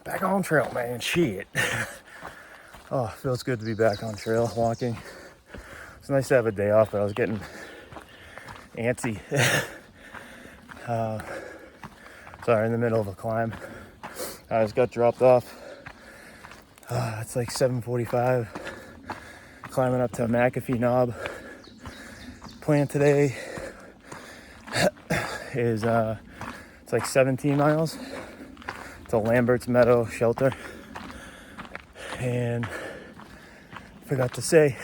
Back on trail, man. Shit. Oh, feels good to be back on trail walking. It's nice to have a day off, but I was getting antsy. Sorry, in the middle of a climb. I just got dropped off. It's like 7:45. Climbing up to McAfee Knob. Plan today is it's like 17 miles to Lambert's Meadow shelter. And forgot to say,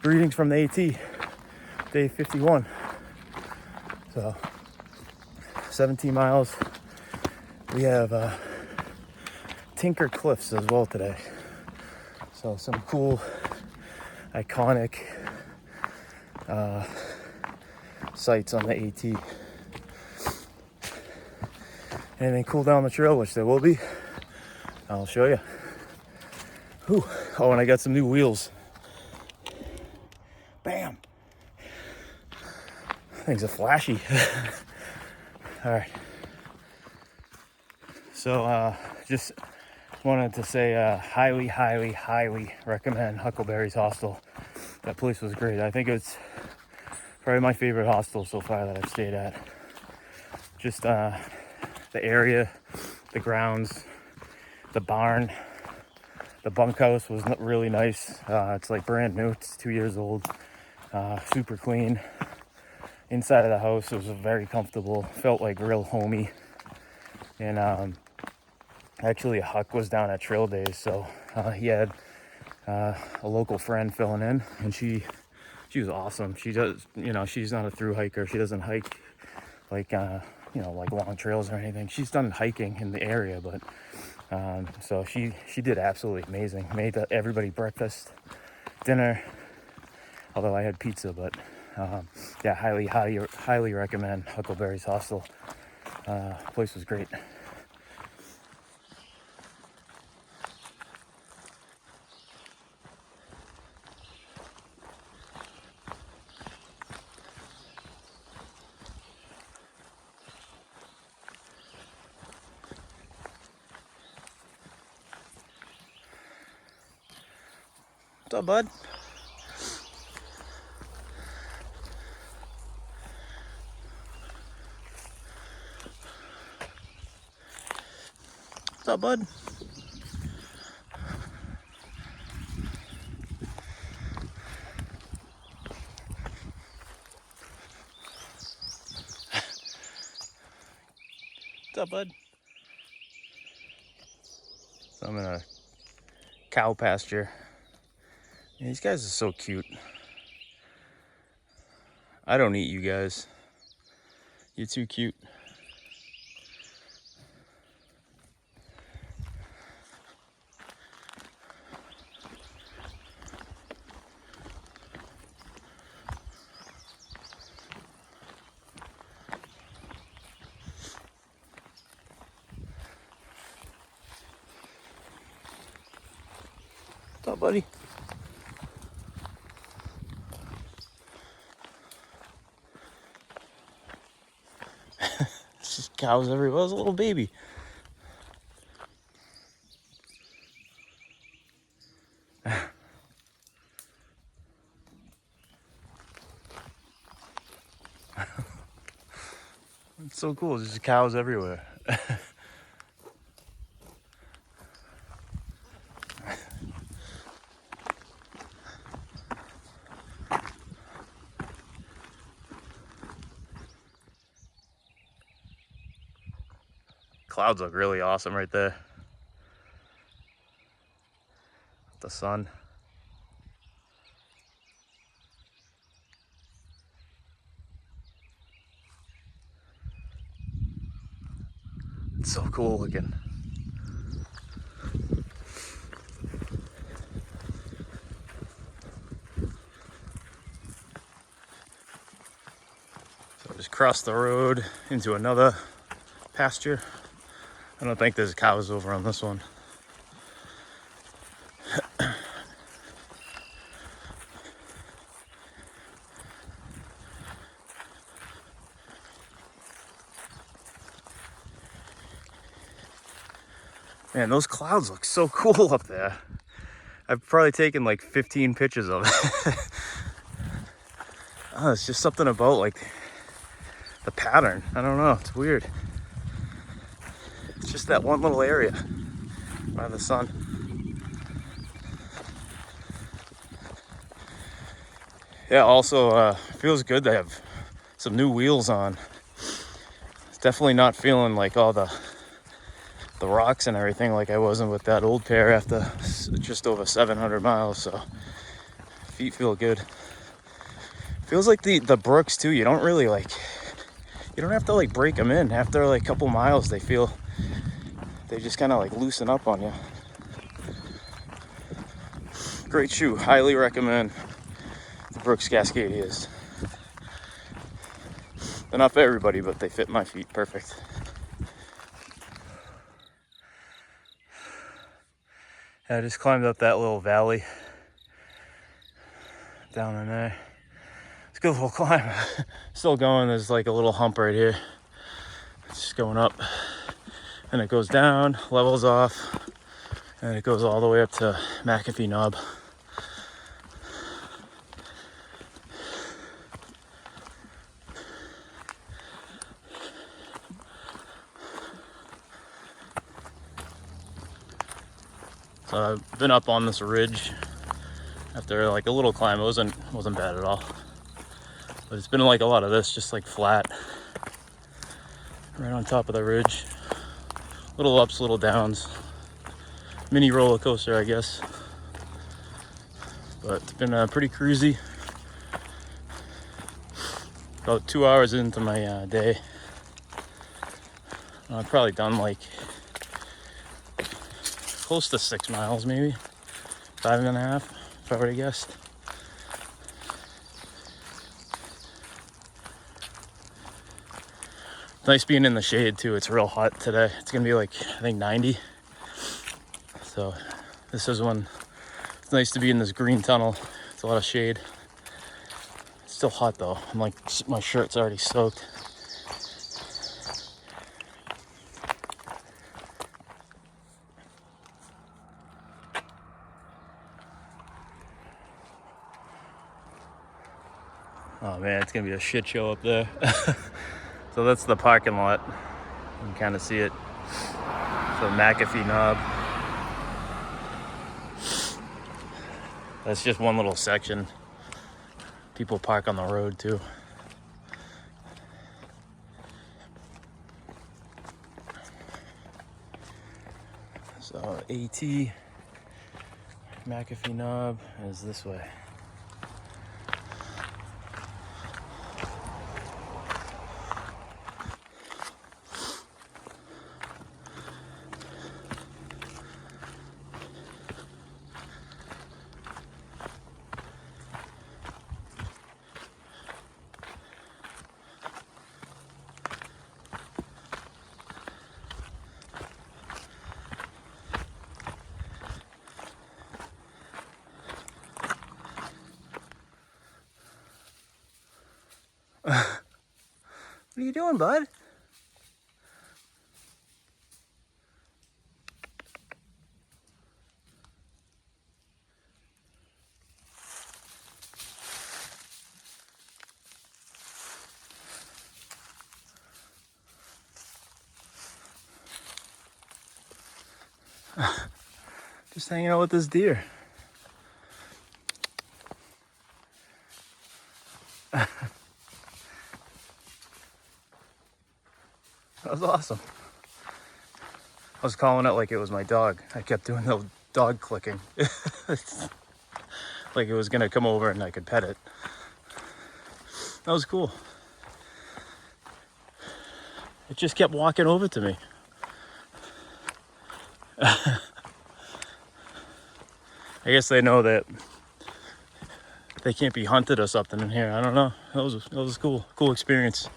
greetings from the AT, day 51. So 17 miles. We have Tinker Cliffs as well today. So some cool, iconic sites on the AT. Anything cool down the trail, which there will be, I'll show you. Whew. Oh, and I got some new wheels. Bam! Things are flashy. All right. So just wanted to say highly recommend Huckleberry's Hostel. That place was great. I think it's probably my favorite hostel so far that I've stayed at. Just the area, the grounds, the barn, the bunkhouse was really nice. It's like brand new. It's 2 years old. Super clean. Inside of the house, it was very comfortable. Felt like real homey. And actually, Huck was down at Trail Days, so he had a local friend filling in, and she was awesome. She does, she's not a thru hiker. She doesn't hike like like long trails or anything. She's done hiking in the area, but so she did absolutely amazing. Made everybody breakfast, dinner. Although I had pizza, but yeah, highly recommend Huckleberry's Hostel. Place was great. What's up, bud? What's up, bud? What's up, bud? So I'm in a cow pasture. Yeah, these guys are so cute. I don't eat you guys. You're too cute. What's up, buddy? There's just cows everywhere. There's a little baby. It's so cool. There's just cows everywhere. Clouds look really awesome right there. The sun. It's so cool looking. So I just crossed the road into another pasture. I don't think there's cows over on this one. Man, those clouds look so cool up there. I've probably taken like 15 pictures of it. Oh, it's just something about like the pattern. I don't know, it's weird. It's just that one little area by the sun. Yeah, also feels good to have some new wheels on. It's definitely not feeling like all the rocks and everything like I wasn't with that old pair after just over 700 miles, so feet feel good. Feels like the brooks too, you don't really like, you don't have to like break them in. After like a couple miles they just kind of like loosen up on you. Great shoe, highly recommend the Brooks Cascadias. They're not for everybody, but they fit my feet perfect. I just climbed up that little valley down in there. It's a good little climb. Still going. There's like a little hump right here. It's just going up, and it goes down, levels off, and it goes all the way up to McAfee Knob. So I've been up on this ridge after like a little climb. It wasn't bad at all. But it's been like a lot of this, just like flat, right on top of the ridge. Little ups, little downs. Mini roller coaster, I guess. But it's been pretty cruisy. About 2 hours into my day. I've probably done like close to 6 miles, maybe 5.5, if I were to guess. Nice being in the shade too. It's real hot today. It's gonna be like, I think 90. So this is when it's nice to be in this green tunnel. It's a lot of shade. It's still hot though. I'm like, my shirt's already soaked. Oh man, it's gonna be a shit show up there. So that's the parking lot. You can kind of see it. So McAfee Knob. That's just one little section. People park on the road too. So AT McAfee Knob is this way. What are you doing, bud? Just hanging out with this deer. That was awesome. I was calling it like it was my dog. I kept doing the dog clicking. Like it was gonna come over and I could pet it. That was cool. It just kept walking over to me. I guess they know that they can't be hunted or something in here. I don't know. That was cool. Cool experience.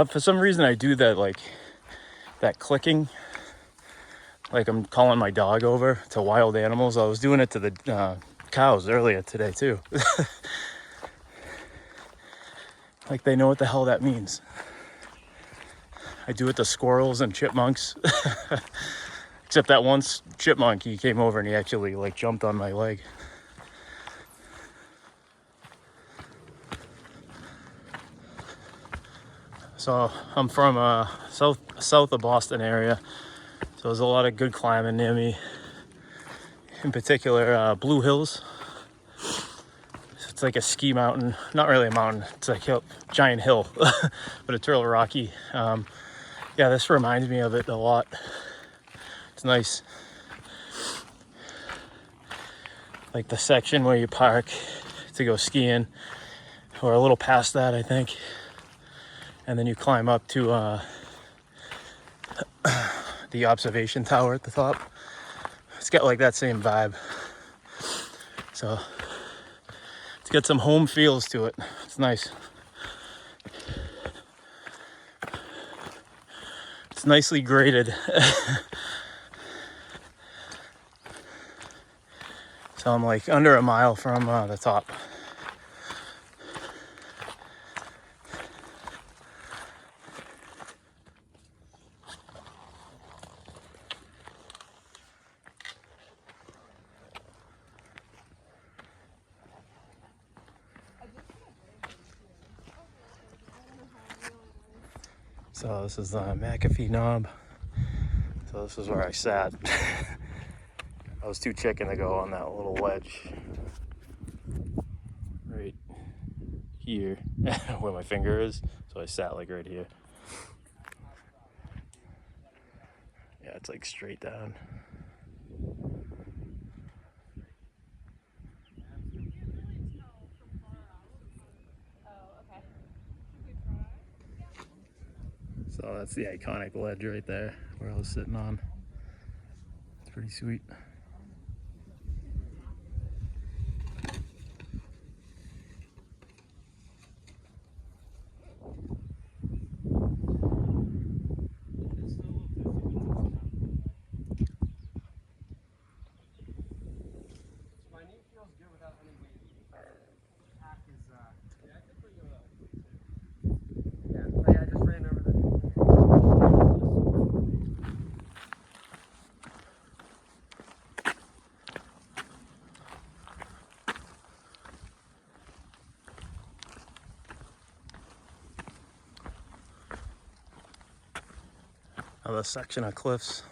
For some reason I do that, like that clicking, like I'm calling my dog over to wild animals. I was doing it to the cows earlier today too. Like they know what the hell that means. I do it to squirrels and chipmunks. Except that one chipmunk, he came over and he actually like jumped on my leg. So I'm from south of Boston area. So there's a lot of good climbing near me. In particular, Blue Hills. It's like a ski mountain. Not really a mountain. It's like a giant hill, but it's real rocky. Yeah, this reminds me of it a lot. It's nice. Like the section where you park to go skiing, or a little past that, I think. And then you climb up to the observation tower at the top. It's got like that same vibe. So it's got some home feels to it. It's nice. It's nicely graded. So I'm like under a mile from the top. So this is the McAfee Knob. So this is where I sat. I was too chicken to go on that little ledge right here where my finger is. So I sat like right here. Yeah, it's like straight down. So that's the iconic ledge right there where I was sitting on. It's pretty sweet. Another section of cliffs.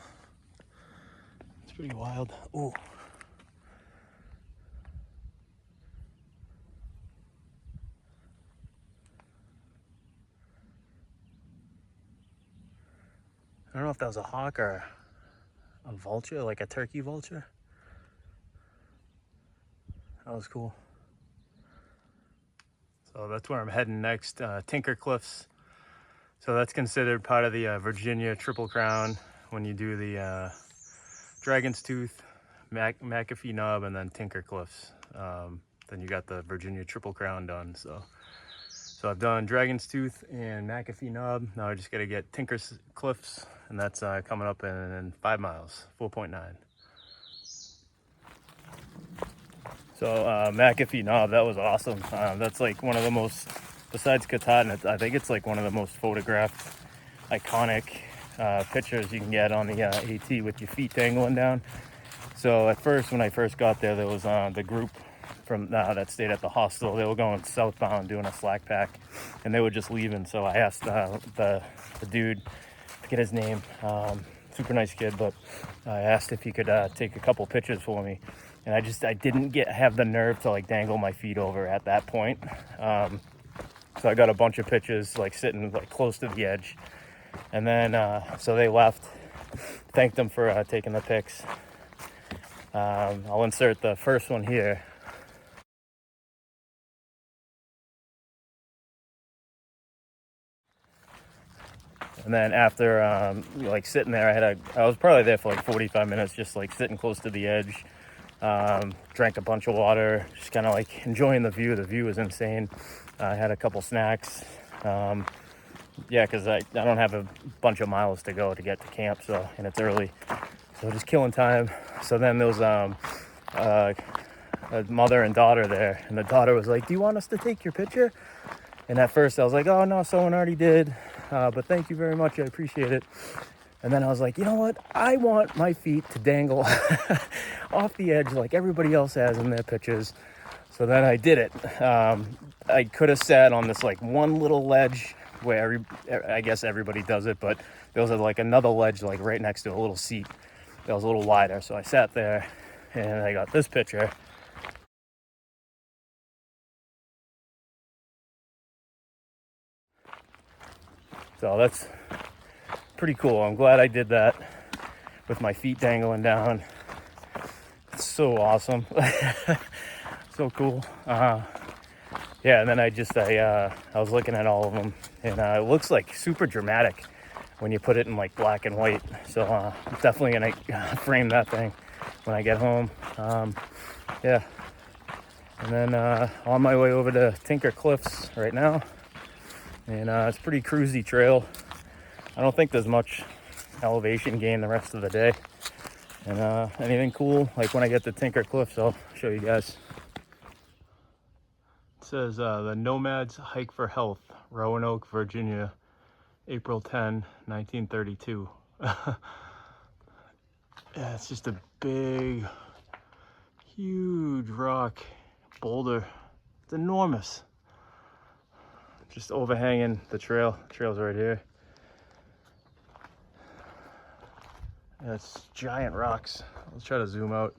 It's pretty wild. Ooh. I don't know if that was a hawk or a vulture, like a turkey vulture. That was cool. So that's where I'm heading next, Tinker Cliffs. So that's considered part of the Virginia Triple Crown when you do the Dragon's Tooth, McAfee Knob, and then Tinker Cliffs. Then you got the Virginia Triple Crown done. So I've done Dragon's Tooth and McAfee Knob. Now I just got to get Tinker Cliffs, and that's coming up in 5 miles, 4.9. So McAfee Knob, that was awesome. That's like one of the most, besides Katahdin, I think it's like one of the most photographed, iconic pictures you can get on the AT with your feet dangling down. So at first, when I first got there, there was the group from that stayed at the hostel. They were going southbound doing a slack pack, and they were just leaving. So I asked the dude, I forget his name, super nice kid, but I asked if he could take a couple pictures for me. And I didn't have the nerve to like dangle my feet over at that point. So I got a bunch of pictures like sitting like close to the edge. And then, so they left, thanked them for taking the pics. I'll insert the first one here. And then after like sitting there, I was probably there for like 45 minutes, just like sitting close to the edge. Drank a bunch of water, just kind of like enjoying the view. The view was insane. I had a couple snacks. Yeah, because I don't have a bunch of miles to go to get to camp, so, and it's early. So just killing time. So then there was a mother and daughter there, and the daughter was like, "Do you want us to take your picture?" And at first I was like, oh no, someone already did, but thank you very much, I appreciate it. And then I was like, you know what? I want my feet to dangle off the edge like everybody else has in their pictures. So then I did it. I could have sat on this like one little ledge where I guess everybody does it, but there was like another ledge like right next to a little seat that was a little wider. So I sat there and I got this picture. So that's pretty cool. I'm glad I did that with my feet dangling down. It's so awesome. So cool. Yeah, and then I was looking at all of them, and it looks like super dramatic when you put it in like black and white. So I'm definitely gonna frame that thing when I get home. Yeah, and then on my way over to Tinker Cliffs right now, and it's a pretty cruisy trail. I don't think there's much elevation gain the rest of the day. And anything cool, like when I get to Tinker Cliffs, I'll show you guys. It says the Nomads Hike for Health, Roanoke, Virginia, April 10, 1932. Yeah, it's just a big, huge rock boulder. It's enormous. Just overhanging the trail. The trail's right here. Yeah, it's giant rocks. Let's try to zoom out.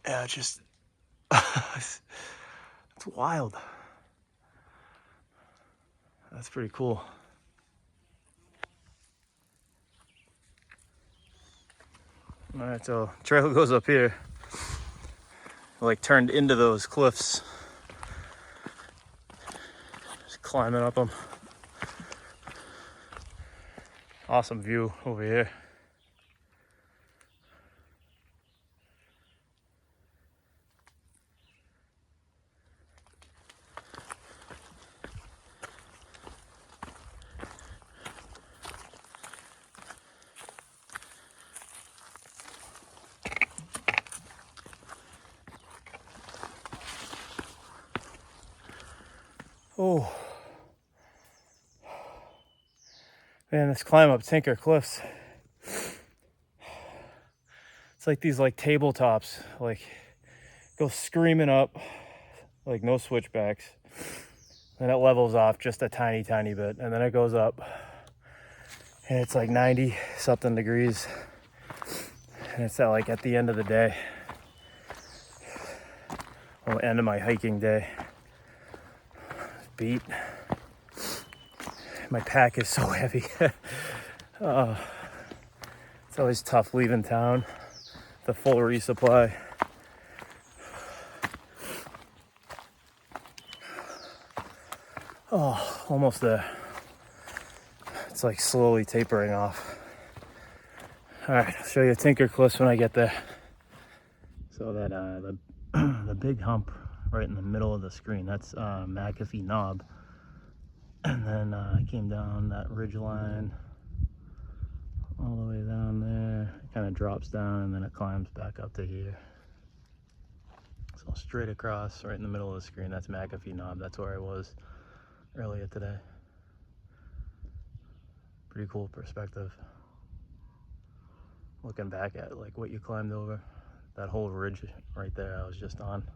Yeah, it's just, it's wild. That's pretty cool. All right, so trail goes up here. Like turned into those cliffs. Just climbing up them. Awesome view over here. Oh, man, this climb up Tinker Cliffs. It's like these like tabletops, like go screaming up, like no switchbacks. Then it levels off just a tiny, tiny bit, and then it goes up, and it's like 90 something degrees, and it's like at the end of the day, or end of my hiking day. Beat. My pack is so heavy. It's always tough leaving town. The full resupply. Oh, almost there. It's like slowly tapering off. All right, I'll show you Tinker Cliffs when I get there. So that the big hump right in the middle of the screen, that's McAfee Knob. And then I came down that ridge line all the way down there. It kind of drops down and then it climbs back up to here. So straight across, right in the middle of the screen, that's McAfee Knob. That's where I was earlier today. Pretty cool perspective. Looking back at like what you climbed over. That whole ridge right there I was just on.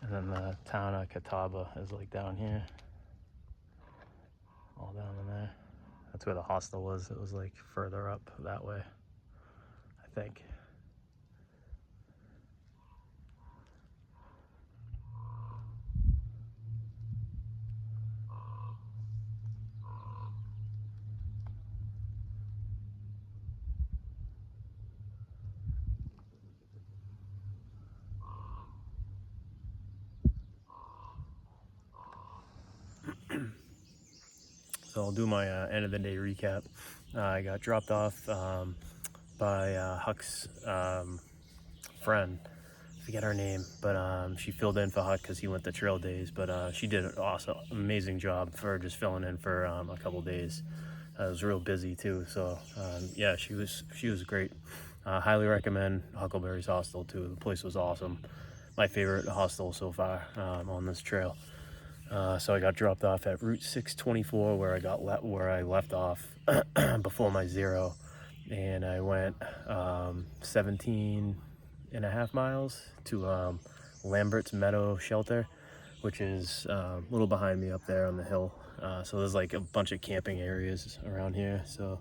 And then the town of Catawba is like down here. All down in there. That's where the hostel was. It was like further up that way, I think. So I'll do my end of the day recap. I got dropped off by Huck's friend. I forget her name, but she filled in for Huck because he went to trail days. But she did an awesome, amazing job for just filling in for a couple days. It was real busy too, so yeah, she was great. Highly recommend Huckleberry's Hostel too. The place was awesome. My favorite hostel so far on this trail. So I got dropped off at Route 624 where I left off before my zero, and I went 17 and a half miles to Lambert's Meadow shelter, which is a little behind me up there on the hill. So there's like a bunch of camping areas around here. So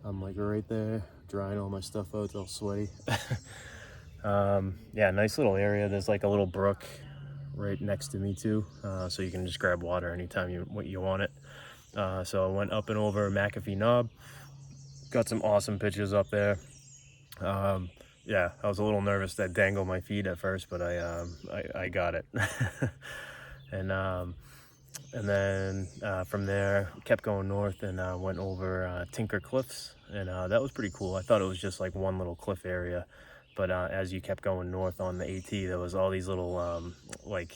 I'm like right there drying all my stuff out. It's all sweaty. Yeah, nice little area. There's like a little brook right next to me too, so you can just grab water anytime you want it. So I went up and over McAfee Knob, got some awesome pictures up there. Yeah, I was a little nervous to dangle my feet at first, but I got it. And then from there kept going north and went over Tinker Cliffs, and that was pretty cool. I thought it was just like one little cliff area, but as you kept going north on the AT, there was all these little like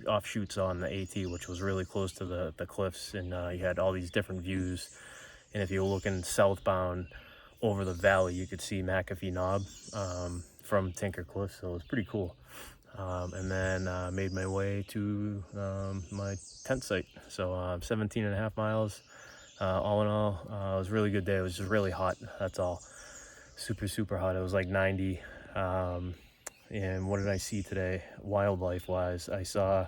offshoots on the AT, which was really close to the cliffs, and you had all these different views. And if you were looking southbound over the valley, you could see McAfee Knob from Tinker Cliffs, so it was pretty cool. And then made my way to my tent site. So 17 and a half miles. All in all, it was a really good day. It was just really hot, that's all. Super hot. It was like 90. And what did I see today wildlife wise? I saw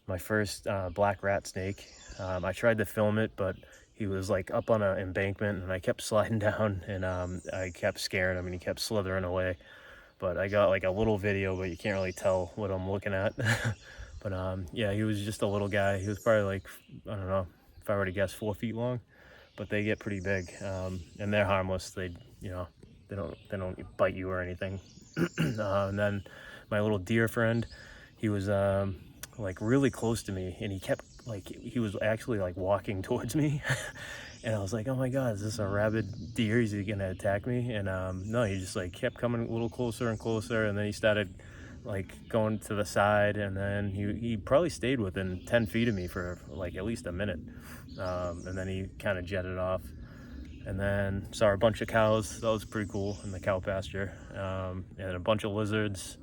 my first black rat snake. I tried to film it, but he was like up on an embankment, and I kept sliding down, and I kept scaring him, and he kept slithering away. But I got like a little video, but you can't really tell what I'm looking at. But yeah, he was just a little guy. He was probably like, I don't know, if I were to guess 4 feet long, but they get pretty big, and they're harmless. They don't bite you or anything. And then my little deer friend, he was like really close to me, and he was actually like walking towards me. And I was like, oh my God, is this a rabid deer? Is he gonna attack me? And no, he just like kept coming a little closer and closer, and then he started like going to the side, and then he probably stayed within 10 feet of me for like at least a minute, and then he kind of jetted off. And then saw a bunch of cows. That was pretty cool in the cow pasture, and a bunch of lizards.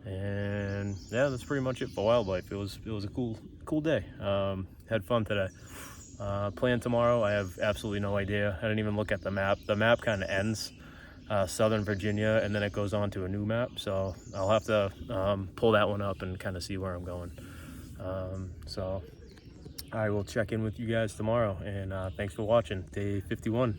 And yeah, that's pretty much it for wildlife. It was a cool day. Had fun today. Plan tomorrow, I have absolutely no idea. I didn't even look at the map. The map kind of ends Southern Virginia, and then it goes on to a new map. So I'll have to pull that one up and kind of see where I'm going. So I will check in with you guys tomorrow, and thanks for watching day 51.